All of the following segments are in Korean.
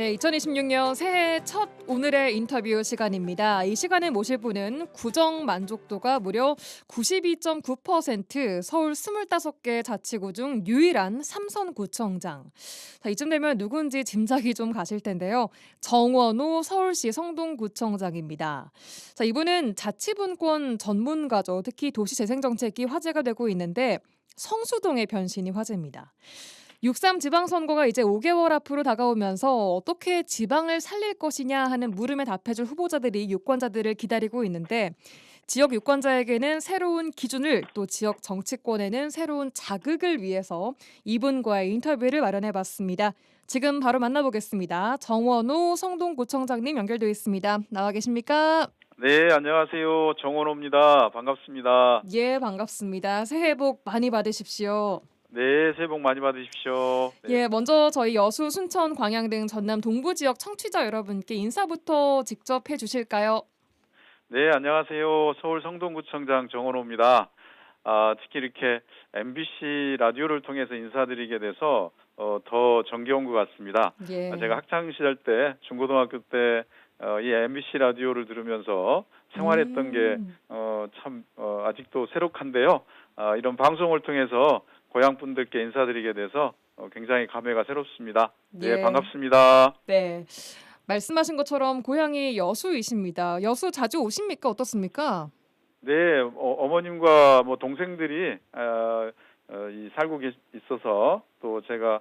네, 2026년 새해 첫 오늘의 인터뷰 시간입니다. 이 시간에 모실 분은 구정 만족도가 무려 92.9%, 서울 25개 자치구 중 유일한 삼선구청장. 자, 이쯤 되면 누군지 짐작이 좀 가실 텐데요. 정원호 서울시 성동구청장입니다. 자, 이분은 자치분권 전문가죠. 특히 도시재생정책이 화제가 되고 있는데 성수동의 변신이 화제입니다. 6.3 지방선거가 이제 5개월 앞으로 다가오면서 어떻게 지방을 살릴 것이냐 하는 물음에 답해줄 후보자들이 유권자들을 기다리고 있는데, 지역 유권자에게는 새로운 기준을, 또 지역 정치권에는 새로운 자극을 위해서 이분과의 인터뷰를 마련해봤습니다. 지금 바로 만나보겠습니다. 정원호 성동구청장님 연결되어 있습니다. 나와 계십니까? 네, 안녕하세요. 정원호입니다. 반갑습니다. 예, 반갑습니다. 새해 복 많이 받으십시오. 네, 새해 복 많이 받으십시오. 네, 예, 먼저 저희 여수, 순천, 광양 등 전남 동부 지역 청취자 여러분께 인사부터 직접 해주실까요? 네, 안녕하세요. 서울 성동구청장 정원호입니다. 특히 이렇게 MBC 라디오를 통해서 인사드리게 돼서 더 정겨운 것 같습니다. 예. 제가 학창 시절 때, 중고등학교 때 이 MBC 라디오를 들으면서 생활했던 게 참 아직도 새록한데요. 이런 방송을 통해서 고향 분들께 인사드리게 돼서 굉장히 감회가 새롭습니다. 네, 예. 반갑습니다. 네. 말씀하신 것처럼 고향이 여수이십니다. 여수 자주 오십니까? 어떻습니까? 네, 어머님과 뭐 동생들이 살고 있어서 또 제가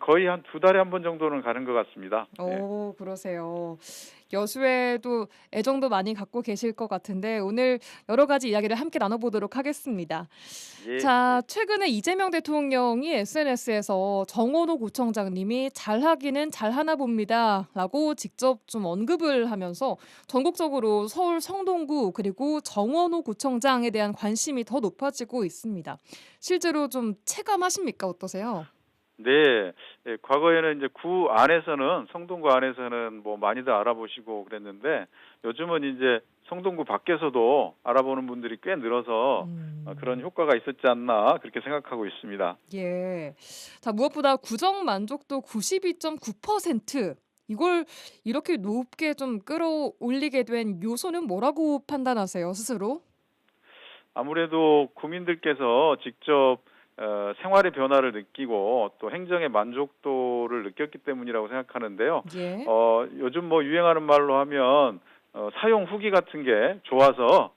거의 한 두 달에 한 번 정도는 가는 것 같습니다. 네, 오, 그러세요. 여수에도 애정도 많이 갖고 계실 것 같은데 오늘 여러 가지 이야기를 함께 나눠보도록 하겠습니다. 예, 예. 자, 최근에 이재명 대통령이 SNS에서 정원호 구청장님이 잘하기는 잘하나 봅니다라고 직접 좀 언급을 하면서 전국적으로 서울 성동구 그리고 정원호 구청장에 대한 관심이 더 높아지고 있습니다. 실제로 좀 체감하십니까? 어떠세요? 네, 예, 과거에는 이제 구 안에서는 성동구 안에서는 뭐 많이들 알아보시고 그랬는데 요즘은 이제 성동구 밖에서도 알아보는 분들이 꽤 늘어서 그런 효과가 있었지 않나 그렇게 생각하고 있습니다. 예. 자, 무엇보다 구정 만족도 92.9%, 이걸 이렇게 높게 좀 끌어올리게 된 요소는 뭐라고 판단하세요, 스스로? 아무래도 국민들께서 직접 생활의 변화를 느끼고 또 행정의 만족도를 느꼈기 때문이라고 생각하는데요. 예. 요즘 뭐 유행하는 말로 하면 사용 후기 같은 게 좋아서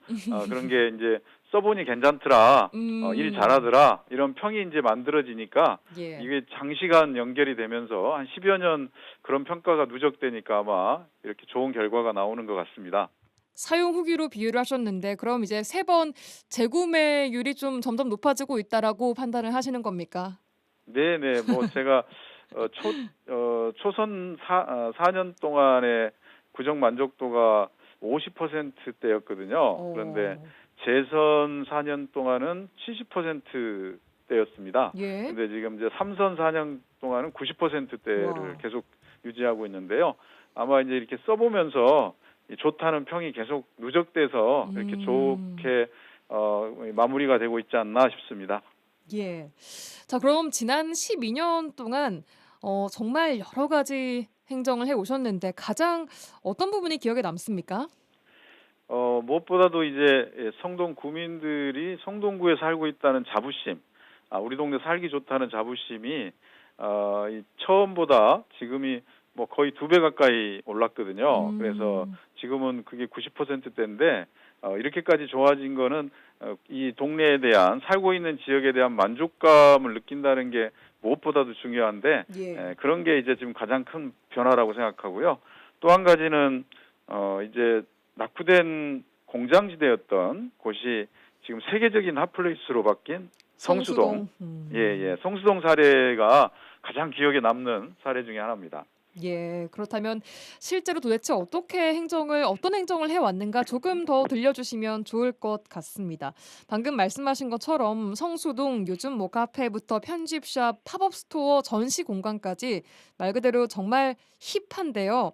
그런 게 이제 써보니 괜찮더라, 일 음. 잘하더라 이런 평이 이제 만들어지니까 예. 이게 장시간 연결이 되면서 한 10여 년 그런 평가가 누적되니까 아마 이렇게 좋은 결과가 나오는 것 같습니다. 사용 후기로 비유를 하셨는데 그럼 이제 세 번 재구매율이 좀 점점 높아지고 있다라고 판단을 하시는 겁니까? 네네. 뭐 제가 초선 4년 동안의 구정 만족도가 50%대였거든요. 그런데 어. 재선 4년 동안은 70%대였습니다. 예. 근데 지금 이제 3선 4년 동안은 90%대를 와. 계속 유지하고 있는데요. 아마 이제 이렇게 써보면서 이 좋다는 평이 계속 누적돼서 이렇게 음. 좋게 마무리가 되고 있지 않나 싶습니다. 예. 자, 그럼 지난 12년 동안 정말 여러 가지 행정을 해 오셨는데 가장 어떤 부분이 기억에 남습니까? 무엇보다도 이제 성동 구민들이 성동구에 살고 있다는 자부심, 우리 동네 살기 좋다는 자부심이 이 처음보다 지금이 뭐 거의 두 배 가까이 올랐거든요. 그래서 음. 지금은 그게 90%대인데 이렇게까지 좋아진 거는 이 동네에 대한 살고 있는 지역에 대한 만족감을 느낀다는 게 무엇보다도 중요한데 예. 그런 게 이제 지금 가장 큰 변화라고 생각하고요. 또 한 가지는 이제 낙후된 공장지대였던 곳이 지금 세계적인 핫플레이스로 바뀐 성수동. 성수동. 예, 예. 성수동 사례가 가장 기억에 남는 사례 중에 하나입니다. 예. 그렇다면 실제로 도대체 어떤 행정을 해 왔는가 조금 더 들려주시면 좋을 것 같습니다. 방금 말씀하신 것처럼 성수동 요즘 뭐 카페부터 편집샵, 팝업 스토어, 전시 공간까지 말 그대로 정말 힙한데요.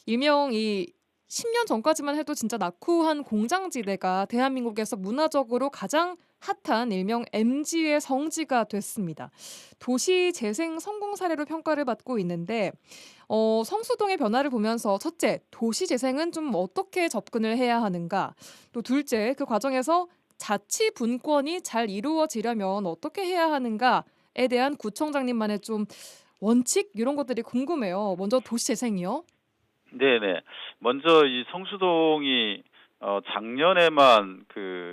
일명 이 10년 전까지만 해도 진짜 낙후한 공장지대가 대한민국에서 문화적으로 가장 핫한 일명 MG의 성지가 됐습니다. 도시 재생 성공 사례로 평가를 받고 있는데 성수동의 변화를 보면서 첫째, 도시 재생은 좀 어떻게 접근을 해야 하는가? 또 둘째, 그 과정에서 자치 분권이 잘 이루어지려면 어떻게 해야 하는가에 대한 구청장님만의 좀 원칙 이런 것들이 궁금해요. 먼저 도시 재생이요. 네네. 먼저 이 성수동이 작년에만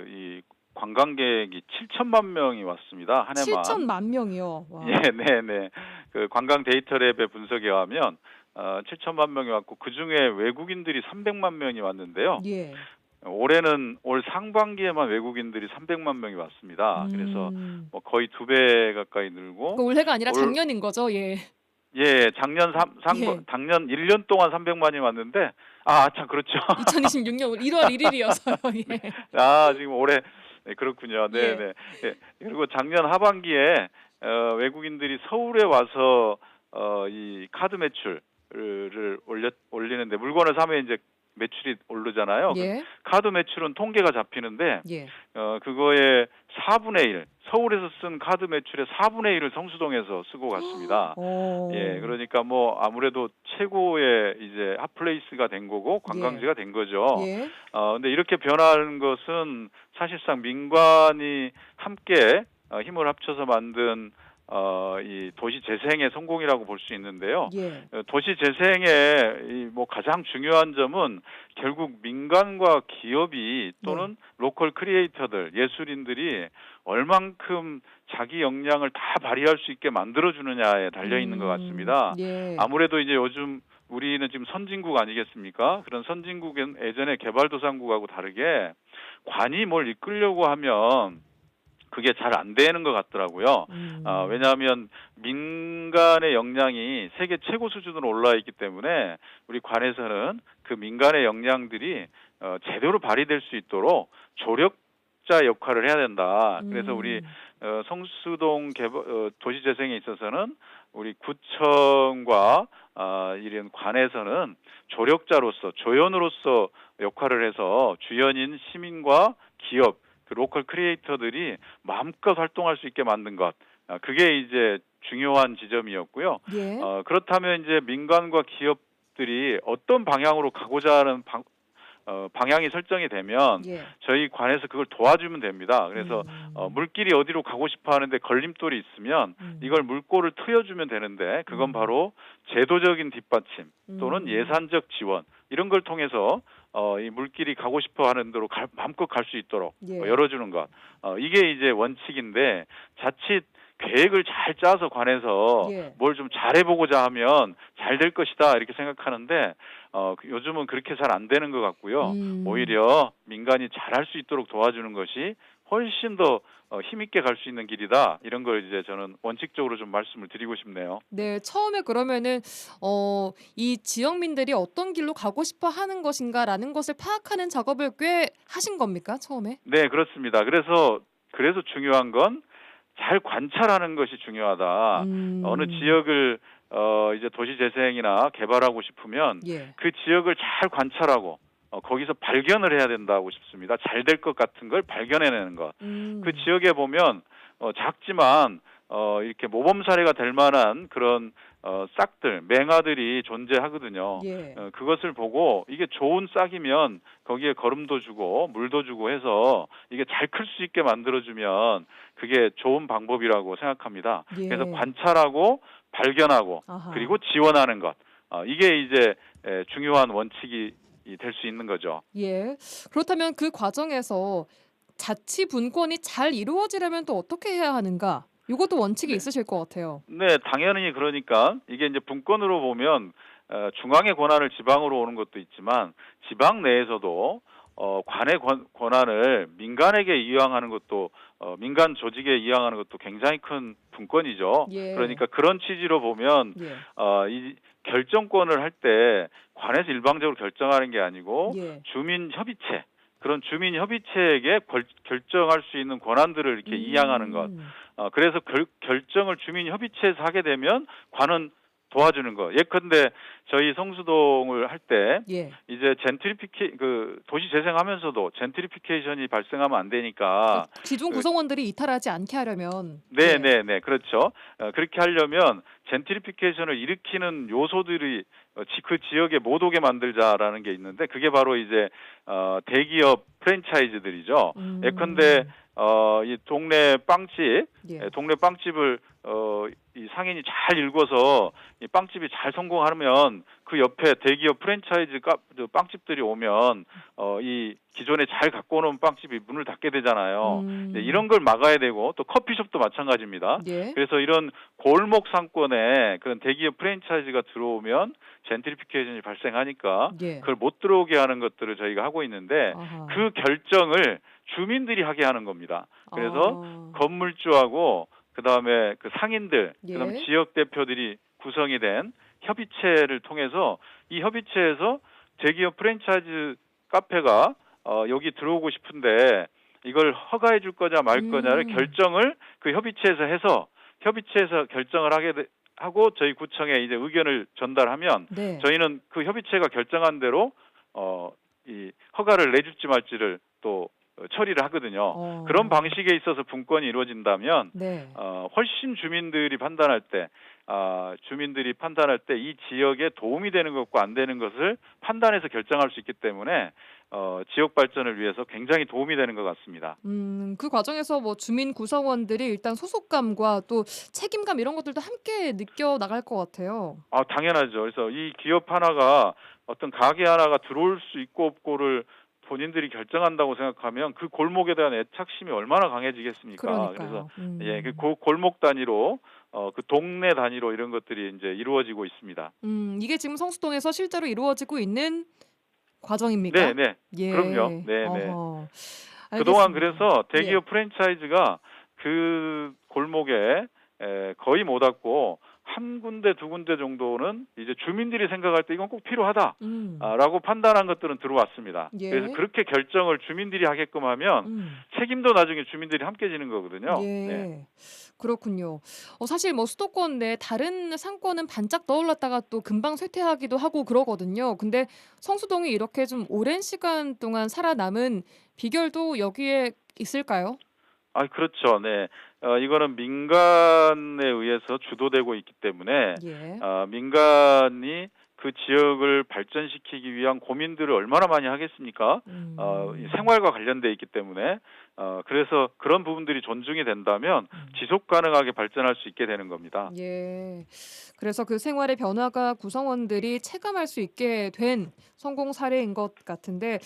이 관광객이 7천만 명이 왔습니다. 한 해만. 7천만 명이요. 예, 와. 네네. 그 관광 데이터랩의 분석에 의하면 7천만 명이 왔고 그중에 외국인들이 300만 명이 왔는데요. 예. 올해는 올 상반기에만 외국인들이 300만 명이 왔습니다. 그래서 음. 뭐 거의 2배 가까이 그 늘고 올해가 아니라 올 작년인 거죠? 예. 예, 예. 작년 1년 동안 300만이 왔는데 참 그렇죠. 2026년 1월 1일이어서요. 네. 예. 지금 올해 네, 그렇군요. 네, 예. 네. 예. 그리고 작년 하반기에 외국인들이 서울에 와서 이 카드 매출을 올리는데 물건을 사면 이제 매출이 오르잖아요. 그 예. 카드 매출은 통계가 잡히는데 예. 그거의 4분의 1, 서울에서 쓴 카드 매출의 4분의 1을 성수동에서 쓰고 갔습니다. 예, 어. 그러니까 뭐 아무래도 최고의 이제 핫플레이스가 된 거고 예. 관광지가 된 거죠. 예. 근데 이렇게 변하는 것은 사실상 민관이 함께 힘을 합쳐서 만든 이 도시 재생의 성공이라고 볼 수 있는데요. 예. 도시 재생의 뭐 가장 중요한 점은 결국 민간과 기업이 네. 또는 로컬 크리에이터들, 예술인들이 얼만큼 자기 역량을 다 발휘할 수 있게 만들어주느냐에 달려 있는 것 같습니다. 예. 아무래도 이제 요즘 우리는 지금 선진국 아니겠습니까? 그런 선진국은 예전에 개발도상국하고 다르게 관이 뭘 이끌려고 하면 그게 잘 안 되는 것 같더라고요. 왜냐하면 민간의 역량이 세계 최고 수준으로 올라 있기 때문에 우리 관에서는 그 민간의 역량들이 제대로 발휘될 수 있도록 조력자 역할을 해야 된다. 그래서 우리 성수동 도시재생에 있어서는 우리 구청과 이런 관에서는 조력자로서 조연으로서 역할을 해서 주연인 시민과 기업 그 로컬 크리에이터들이 마음껏 활동할 수 있게 만든 것, 그게 이제 중요한 지점이었고요. 예. 그렇다면 이제 민간과 기업들이 어떤 방향으로 가고자 하는 방향이 설정이 되면 예. 저희 관에서 그걸 도와주면 됩니다. 그래서 물길이 어디로 가고 싶어 하는데 걸림돌이 있으면 이걸 물꼬를 트여주면 되는데 그건 바로 제도적인 뒷받침 또는 예산적 지원 이런 걸 통해서 이 물길이 가고 싶어 하는 대로 마음껏 갈 수 있도록 예. 열어주는 것. 이게 이제 원칙인데 자칫 계획을 잘 짜서 관해서 예. 뭘 좀 잘해보고자 하면 잘 될 것이다 이렇게 생각하는데 요즘은 그렇게 잘 안 되는 것 같고요. 오히려 민간이 잘할 수 있도록 도와주는 것이 훨씬 더 힘있게 갈 수 있는 길이다. 이런 걸 이제 저는 원칙적으로 좀 말씀을 드리고 싶네요. 네. 처음에 그러면은 이 지역민들이 어떤 길로 가고 싶어 하는 것인가라는 것을 파악하는 작업을 꽤 하신 겁니까? 처음에? 네, 그렇습니다. 그래서 중요한 건 잘 관찰하는 것이 중요하다. 어느 지역을 이제 도시 재생이나 개발하고 싶으면 예. 그 지역을 잘 관찰하고 거기서 발견을 해야 된다고 싶습니다. 잘 될 것 같은 걸 발견해내는 것. 그 지역에 보면 작지만 이렇게 모범 사례가 될 만한 그런 싹들, 맹아들이 존재하거든요. 예. 그것을 보고 이게 좋은 싹이면 거기에 거름도 주고 물도 주고 해서 이게 잘 클 수 있게 만들어주면 그게 좋은 방법이라고 생각합니다. 예. 그래서 관찰하고 발견하고 아하. 그리고 지원하는 것. 이게 이제 중요한 원칙이 될 수 있는 거죠. 예. 그렇다면 그 과정에서 자치 분권이 잘 이루어지려면 또 어떻게 해야 하는가? 요것도 원칙이 네. 있으실 것 같아요. 네, 당연히 그러니까 이게 이제 분권으로 보면 중앙의 권한을 지방으로 오는 것도 있지만 지방 내에서도 관의 권한을 민간에게 이양하는 것도 민간 조직에 이양하는 것도 굉장히 큰 분권이죠. 예. 그러니까 그런 취지로 보면 예. 이 결정권을 할 때 관에서 일방적으로 결정하는 게 아니고 예. 주민협의체 그런 주민협의체에게 결정할 수 있는 권한들을 이렇게 이양하는 것. 그래서 결정을 주민협의체에서 하게 되면 관은 도와주는 거. 예컨대 저희 성수동을 할 때 예. 이제 그 도시 재생하면서도 젠트리피케이션이 발생하면 안 되니까 그러니까 기존 그 구성원들이 이탈하지 않게 하려면 예. 네네네 그렇죠. 그렇게 하려면 젠트리피케이션을 일으키는 요소들이 그 지역에 못 오게 만들자라는 게 있는데 그게 바로 이제 대기업 프랜차이즈들이죠. 예컨대 이 동네 빵집, 예. 동네 빵집을 이 상인이 잘 읽어서 이 빵집이 잘 성공하면 그 옆에 대기업 프랜차이즈 빵집들이 오면 이 기존에 잘 갖고 오는 빵집이 문을 닫게 되잖아요. 네, 이런 걸 막아야 되고 또 커피숍도 마찬가지입니다. 예. 그래서 이런 골목 상권에 그런 대기업 프랜차이즈가 들어오면 젠트리피케이션이 발생하니까 예. 그걸 못 들어오게 하는 것들을 저희가 하고 있는데 아하. 그 결정을 주민들이 하게 하는 겁니다. 그래서 아. 건물주하고 그다음에 그 상인들, 그다음에 예. 지역 대표들이 구성이 된 협의체를 통해서 이 협의체에서 대기업 프랜차이즈 카페가 여기 들어오고 싶은데 이걸 허가해 줄 거냐 말 거냐를 결정을 그 협의체에서 해서 협의체에서 결정을 하고 저희 구청에 이제 의견을 전달하면 네. 저희는 그 협의체가 결정한 대로 이 허가를 내줄지 말지를 또 처리를 하거든요. 그런 방식에 있어서 분권이 이루어진다면 네. 훨씬 주민들이 판단할 때 이 지역에 도움이 되는 것과 안 되는 것을 판단해서 결정할 수 있기 때문에 지역 발전을 위해서 굉장히 도움이 되는 것 같습니다. 그 과정에서 뭐 주민 구성원들이 일단 소속감과 또 책임감 이런 것들도 함께 느껴 나갈 것 같아요. 당연하죠. 그래서 이 기업 하나가 어떤 가게 하나가 들어올 수 있고 없고를 본인들이 결정한다고 생각하면 그 골목에 대한 애착심이 얼마나 강해지겠습니까? 그래서 그러니까요. 그 골목 단위로 그 동네 단위로 이런 것들이 이제 이루어지고 있습니다. 이게 지금 성수동에서 실제로 이루어지고 있는 과정입니까? 네. 예. 그럼요. 네. 어허. 그동안 알겠습니다. 그래서 예. 대기업 프랜차이즈가 그 골목에 거의 못 왔고 한 군데 두 군데 정도는 이제 주민들이 생각할 때 이건 꼭 필요하다. 라고 판단한 것들은 들어왔습니다. 예. 그래서 그렇게 결정을 주민들이 하게끔 하면 책임도 나중에 주민들이 함께 지는 거거든요. 예. 네. 그렇군요. 사실 뭐 수도권 내 다른 상권은 반짝 떠올랐다가 또 금방 쇠퇴하기도 하고 그러거든요. 근데 성수동이 이렇게 좀 오랜 시간 동안 살아남은 비결도 여기에 있을까요? 그렇죠. 네. 이거는 민간에 의해서 주도되고 있기 때문에 예. 민간이 그 지역을 발전시키기 위한 고민들을 얼마나 많이 하겠습니까? 이 생활과 관련돼 있기 때문에 그래서 그런 부분들이 존중이 된다면 지속 가능하게 발전할 수 있게 되는 겁니다. 예. 그래서 그 생활의 변화가 구성원들이 체감할 수 있게 된 성공 사례인 것 같은데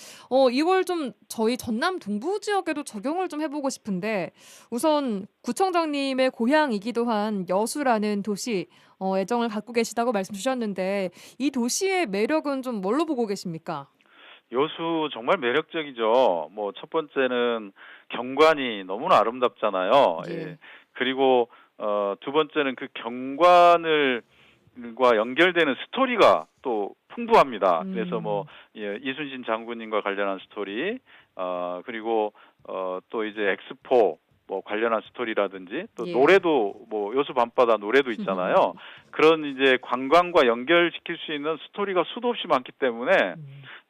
이걸 좀 저희 전남 동부 지역에도 적용을 좀 해보고 싶은데 우선 구청장님의 고향이기도 한 여수라는 도시 애정을 갖고 계시다고 말씀 주셨는데 이 도시의 매력은 좀 뭘로 보고 계십니까? 여수 정말 매력적이죠. 뭐 첫 번째는 경관이 너무나 아름답잖아요. 예. 예. 그리고 두 번째는 그 경관을 과 연결되는 스토리가 또 풍부합니다. 그래서 뭐 이순신 장군님과 관련한 스토리, 그리고 또 이제 엑스포 뭐 관련한 스토리라든지 또 예. 노래도 뭐 여수 밤바다 노래도 있잖아요. 그런 이제 관광과 연결시킬 수 있는 스토리가 수도 없이 많기 때문에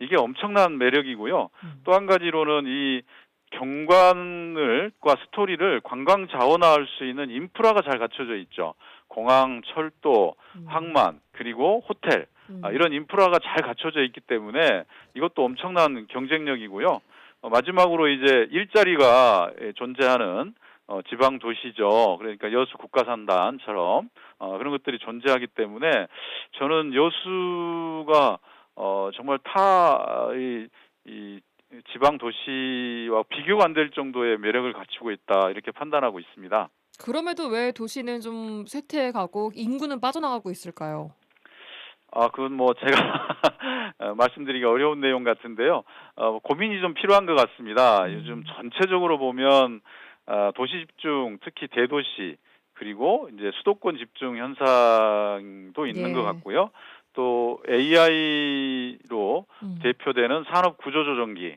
이게 엄청난 매력이고요. 또 한 가지로는 이 경관과 스토리를 관광 자원화할 수 있는 인프라가 잘 갖춰져 있죠. 공항, 철도, 항만, 그리고 호텔 이런 인프라가 잘 갖춰져 있기 때문에 이것도 엄청난 경쟁력이고요. 마지막으로 이제 일자리가 존재하는 지방 도시죠. 그러니까 여수 국가산단처럼 그런 것들이 존재하기 때문에 저는 여수가 정말 이 지방 도시와 비교가 안 될 정도의 매력을 갖추고 있다 이렇게 판단하고 있습니다. 그럼에도 왜 도시는 좀 쇠퇴해가고 인구는 빠져나가고 있을까요? 그건 뭐 제가 말씀드리기 어려운 내용 같은데요. 고민이 좀 필요한 것 같습니다. 요즘 전체적으로 보면 도시 집중, 특히 대도시 그리고 이제 수도권 집중 현상도 있는 것 같고요. 또 AI로 대표되는 산업 구조 조정기,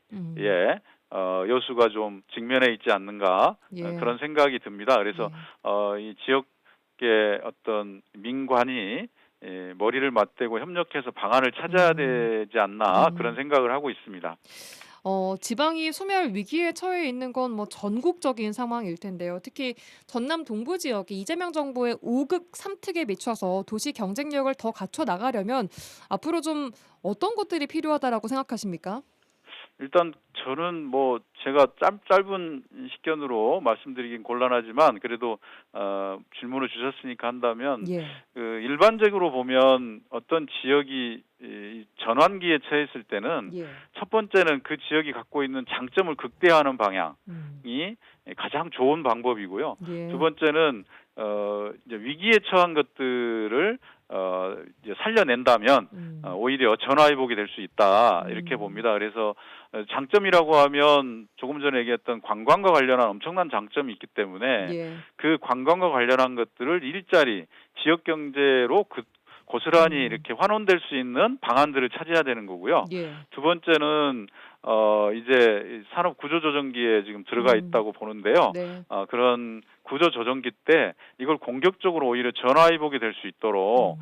여수가 좀 직면해 있지 않는가 그런 생각이 듭니다. 그래서 이 지역의 어떤 민관이 머리를 맞대고 협력해서 방안을 찾아야 되지 않나 그런 음. 생각을 하고 있습니다. 지방이 소멸 위기에 처해 있는 건 뭐 전국적인 상황일 텐데요. 특히 전남 동부 지역이 이재명 정부의 5극 3특에 미쳐서 도시 경쟁력을 더 갖춰 나가려면 앞으로 좀 어떤 것들이 필요하다라고 생각하십니까? 일단 저는 뭐 제가 짧은 식견으로 말씀드리긴 곤란하지만 그래도 질문을 주셨으니까 한다면 예. 일반적으로 보면 어떤 지역이 이 전환기에 처했을 때는 예. 첫 번째는 그 지역이 갖고 있는 장점을 극대화하는 방향이 음. 가장 좋은 방법이고요. 두 예. 번째는 이제 위기에 처한 것들을 이제 살려낸다면 음. 오히려 전화위복이 될 수 있다 이렇게 음. 봅니다. 그래서 장점이라고 하면 조금 전에 얘기했던 관광과 관련한 엄청난 장점이 있기 때문에 예. 그 관광과 관련한 것들을 일자리, 지역 경제로 고스란히 음. 이렇게 환원될 수 있는 방안들을 찾아야 되는 거고요. 예. 두 번째는 이제 산업 구조 조정기에 지금 들어가 음. 있다고 보는데요. 네. 그런 구조 조정기 때 이걸 공격적으로 오히려 전화위복이 될 수 있도록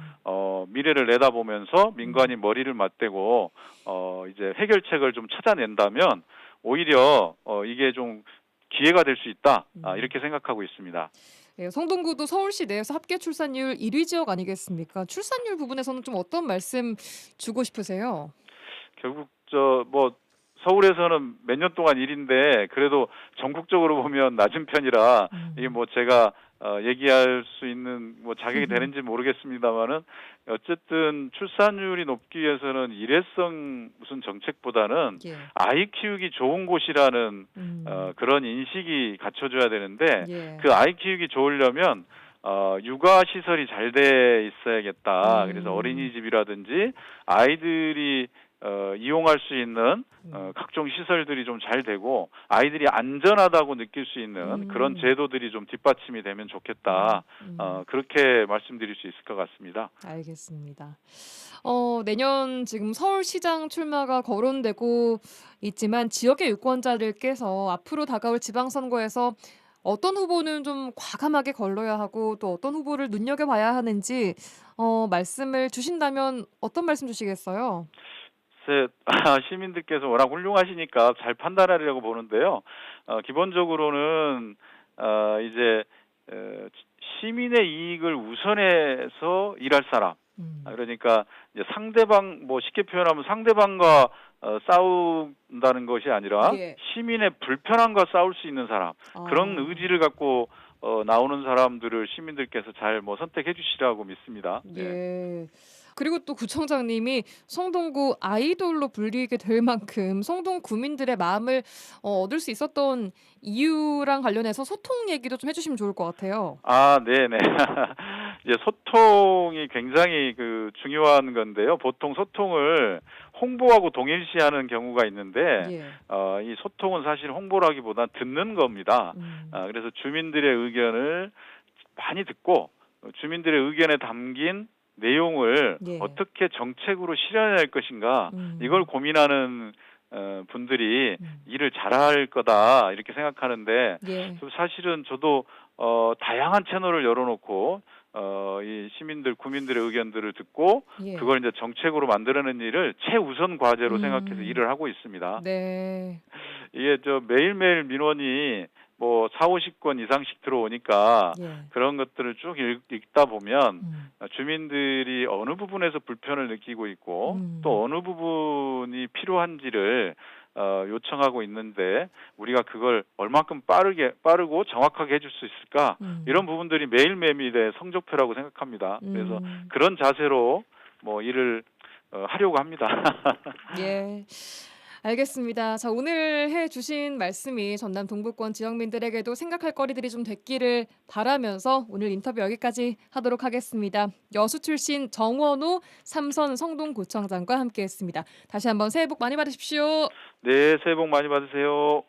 미래를 내다보면서 민간이 머리를 맞대고 이제 해결책을 좀 찾아낸다면 오히려 이게 좀 기회가 될 수 있다. 음. 이렇게 생각하고 있습니다. 예, 성동구도 서울시 내에서 합계 출산율 1위 지역 아니겠습니까? 출산율 부분에서는 좀 어떤 말씀 주고 싶으세요? 결국 뭐 서울에서는 몇 년 동안 일인데 그래도 전국적으로 보면 낮은 편이라 이게 음. 뭐 제가 얘기할 수 있는 뭐 자격이 되는지 모르겠습니다만은 어쨌든 출산율이 높기 위해서는 일회성 무슨 정책보다는 예. 아이 키우기 좋은 곳이라는 음. 그런 인식이 갖춰져야 되는데 예. 그 아이 키우기 좋으려면 육아 시설이 잘 돼 있어야겠다. 그래서 음. 어린이집이라든지 아이들이 이용할 수 있는 음. 각종 시설들이 좀 잘 되고 아이들이 안전하다고 느낄 수 있는 그런 음. 제도들이 좀 뒷받침이 되면 좋겠다. 그렇게 말씀드릴 수 있을 것 같습니다. 알겠습니다. 내년 지금 서울시장 출마가 거론되고 있지만 지역의 유권자들께서 앞으로 다가올 지방선거에서 어떤 후보는 좀 과감하게 걸러야 하고 또 어떤 후보를 눈여겨봐야 하는지 말씀을 주신다면 어떤 말씀 주시겠어요? 글쎄, 시민들께서 워낙 훌륭하시니까 잘 판단하리라고 보는데요. 기본적으로는 이제 시민의 이익을 우선해서 일할 사람. 음. 그러니까 이제 상대방 뭐 쉽게 표현하면 상대방과 싸운다는 것이 아니라 예. 시민의 불편함과 싸울 수 있는 사람 그런 아. 의지를 갖고 나오는 사람들을 시민들께서 잘 뭐 선택해 주시라고 믿습니다. 예. 예. 그리고 또 구청장님이 성동구 아이돌로 불리게 될 만큼 성동 구민들의 마음을 얻을 수 있었던 이유랑 관련해서 소통 얘기도 좀 해주시면 좋을 것 같아요. 네네. 이제 소통이 굉장히 중요한 건데요. 보통 소통을 홍보하고 동일시하는 경우가 있는데, 예. 이 소통은 사실 홍보라기보다 듣는 겁니다. 음. 그래서 주민들의 의견을 많이 듣고, 주민들의 의견에 담긴 내용을 예. 어떻게 정책으로 실현할 것인가, 음. 이걸 고민하는 분들이 음. 일을 잘할 거다 이렇게 생각하는데 예. 사실은 저도 다양한 채널을 열어놓고 이 시민들 구민들의 의견들을 듣고 예. 그걸 이제 정책으로 만들어내는 일을 최우선 과제로 생각해서 음. 일을 하고 있습니다. 네. 이게 매일매일 민원이 뭐 4, 50건 이상씩 들어오니까 예. 그런 것들을 쭉 읽다 보면 음. 주민들이 어느 부분에서 불편을 느끼고 있고 음. 또 어느 부분이 필요한지를 요청하고 있는데 우리가 그걸 얼만큼 빠르고 정확하게 해줄 수 있을까 이런 부분들이 매일매일의 성적표라고 생각합니다. 그래서 그런 자세로 뭐 일을 하려고 합니다. 예. 알겠습니다. 자, 오늘 해 주신 말씀이 전남 동부권 지역민들에게도 생각할 거리들이 좀 됐기를 바라면서 오늘 인터뷰 여기까지 하도록 하겠습니다. 여수 출신 정원호 삼선 성동구청장과 함께했습니다. 다시 한번 새해 복 많이 받으십시오. 네, 새해 복 많이 받으세요.